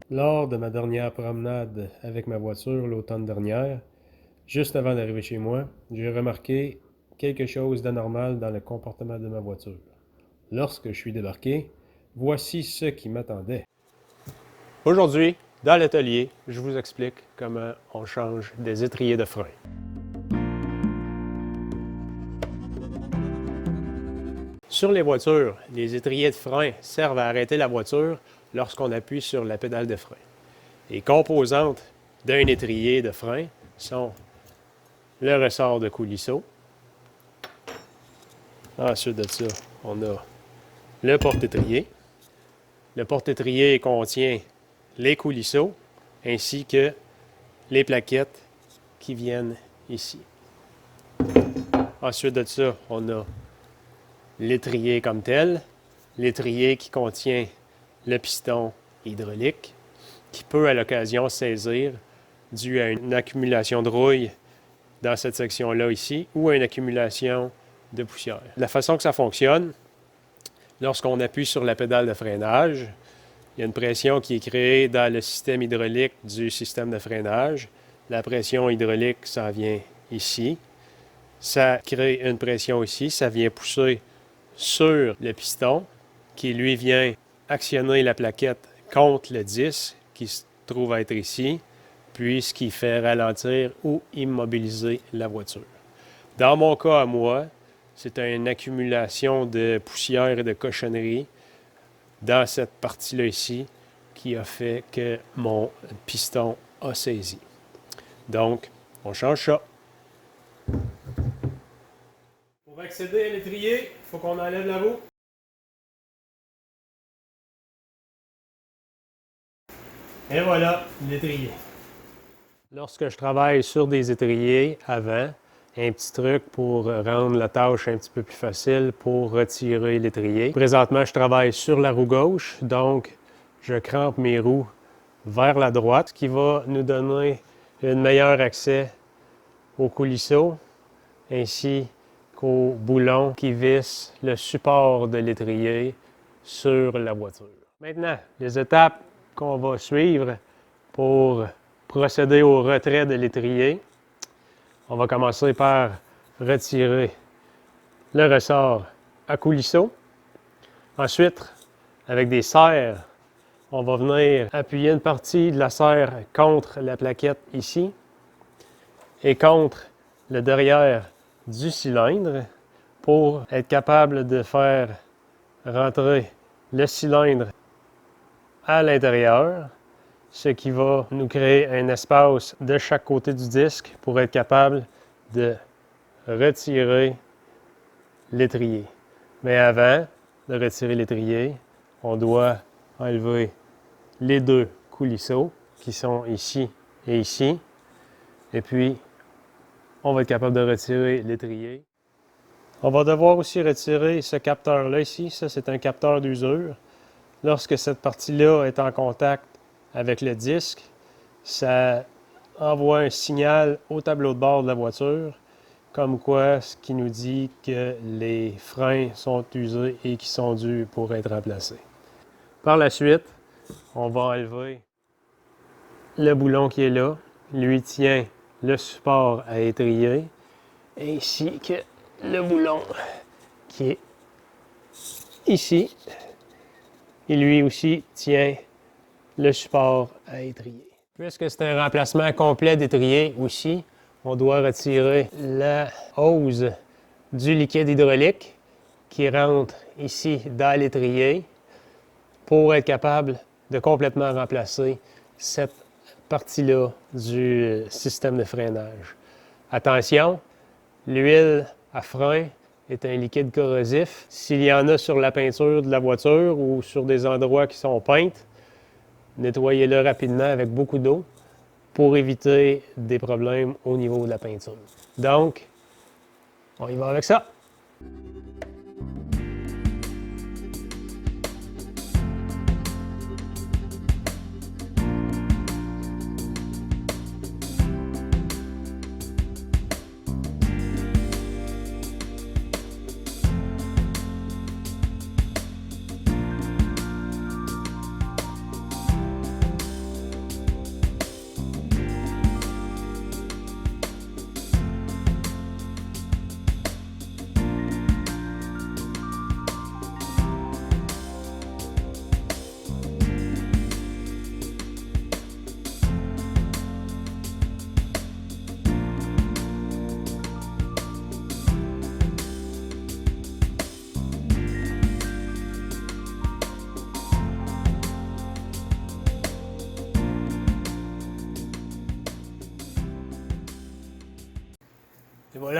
Lors de ma dernière promenade avec ma voiture l'automne dernier, juste avant d'arriver chez moi, j'ai remarqué quelque chose d'anormal dans le comportement de ma voiture. Lorsque je suis débarqué, voici ce qui m'attendait. Aujourd'hui, dans l'atelier, je vous explique comment on change des étriers de frein. Sur les voitures, les étriers de frein servent à arrêter la voiture lorsqu'on appuie sur la pédale de frein. Les composantes d'un étrier de frein sont le ressort de coulisseau. Ensuite de ça, on a le porte-étrier. Le porte-étrier contient les coulisseaux ainsi que les plaquettes qui viennent ici. Ensuite de ça, on a l'étrier comme tel, l'étrier qui contient le piston hydraulique qui peut à l'occasion saisir dû à une accumulation de rouille dans cette section-là ici ou à une accumulation de poussière. La façon que ça fonctionne, lorsqu'on appuie sur la pédale de freinage, il y a une pression qui est créée dans le système hydraulique du système de freinage. La pression hydraulique, ça vient ici. Ça crée une pression ici, ça vient pousser sur le piston qui, lui, vient actionner la plaquette contre le disque qui se trouve être ici, puis ce qui fait ralentir ou immobiliser la voiture. Dans mon cas à moi, c'est une accumulation de poussière et de cochonnerie dans cette partie-là ici qui a fait que mon piston a saisi. Donc, on change ça. Pour accéder à l'étrier, il faut qu'on enlève la roue. Et voilà, l'étrier. Lorsque je travaille sur des étriers avant, un petit truc pour rendre la tâche un petit peu plus facile pour retirer l'étrier. Présentement, je travaille sur la roue gauche, donc je crampe mes roues vers la droite, ce qui va nous donner un meilleur accès au coulisseau ainsi qu'au boulon qui visse le support de l'étrier sur la voiture. Maintenant, les étapes qu'on va suivre pour procéder au retrait de l'étrier. On va commencer par retirer le ressort à coulisseau. Ensuite, avec des serres, on va venir appuyer une partie de la serre contre la plaquette ici et contre le derrière du cylindre pour être capable de faire rentrer le cylindre à l'intérieur, ce qui va nous créer un espace de chaque côté du disque pour être capable de retirer l'étrier. Mais avant de retirer l'étrier, on doit enlever les deux coulisseaux qui sont ici et ici. Et puis, on va être capable de retirer l'étrier. On va devoir aussi retirer ce capteur-là ici. Ça, c'est un capteur d'usure. Lorsque cette partie-là est en contact avec le disque, ça envoie un signal au tableau de bord de la voiture, comme quoi ce qui nous dit que les freins sont usés et qui sont dus pour être remplacés. Par la suite, on va enlever le boulon qui est là. Lui tient le support à étrier, ainsi que le boulon qui est ici. Et lui aussi tient le support à étrier. Puisque c'est un remplacement complet d'étrier aussi, on doit retirer la hose du liquide hydraulique qui rentre ici dans l'étrier pour être capable de complètement remplacer cette partie-là du système de freinage. Attention, l'huile à frein est un liquide corrosif. S'il y en a sur la peinture de la voiture ou sur des endroits qui sont peintes, nettoyez-le rapidement avec beaucoup d'eau pour éviter des problèmes au niveau de la peinture. Donc, on y va avec ça.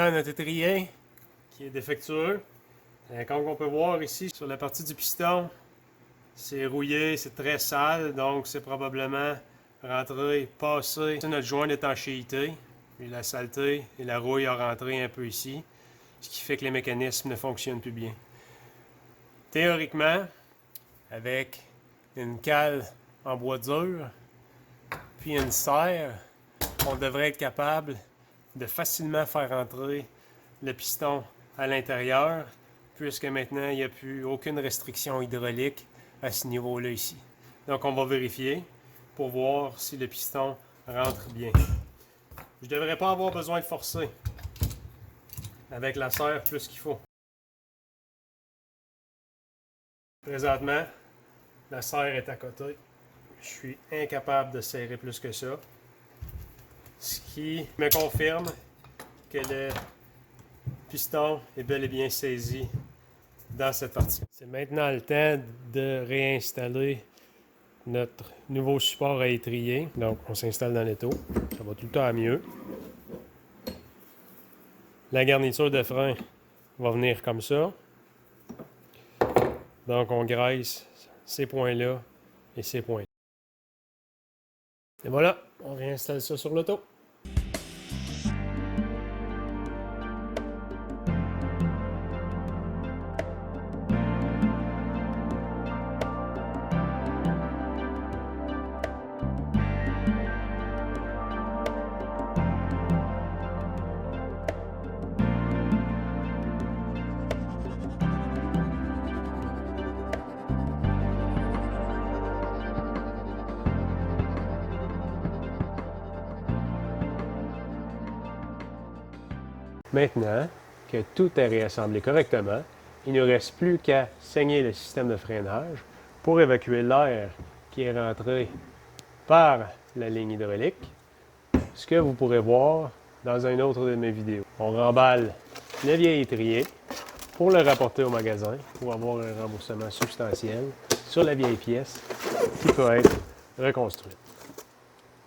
maintenant notre étrier qui est défectueux. Comme on peut voir ici sur la partie du piston, c'est rouillé, c'est très sale, donc c'est probablement rentré, passé notre joint d'étanchéité. Puis la saleté et la rouille ont rentré un peu ici, ce qui fait que les mécanismes ne fonctionnent plus bien. Théoriquement, avec une cale en bois dur, puis une serre, on devrait être capable de facilement faire entrer le piston à l'intérieur, puisque maintenant il n'y a plus aucune restriction hydraulique à ce niveau-là ici. Donc on va vérifier pour voir si le piston rentre bien. Je ne devrais pas avoir besoin de forcer avec la serre plus qu'il faut. Présentement, la serre est à côté. Je suis incapable de serrer plus que ça. Ce qui me confirme que le piston est bel et bien saisi dans cette partie. C'est maintenant le temps de réinstaller notre nouveau support à étrier. Donc, on s'installe dans l'étau. Ça va tout le temps mieux. La garniture de frein va venir comme ça. Donc, on graisse ces points-là et ces points-là. Et voilà, on réinstalle ça sur l'auto. Maintenant que tout est réassemblé correctement, il ne nous reste plus qu'à saigner le système de freinage pour évacuer l'air qui est rentré par la ligne hydraulique, ce que vous pourrez voir dans une autre de mes vidéos. On remballe le vieil étrier pour le rapporter au magasin pour avoir un remboursement substantiel sur la vieille pièce qui peut être reconstruite.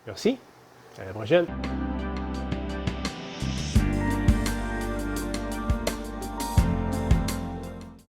Merci, à la prochaine!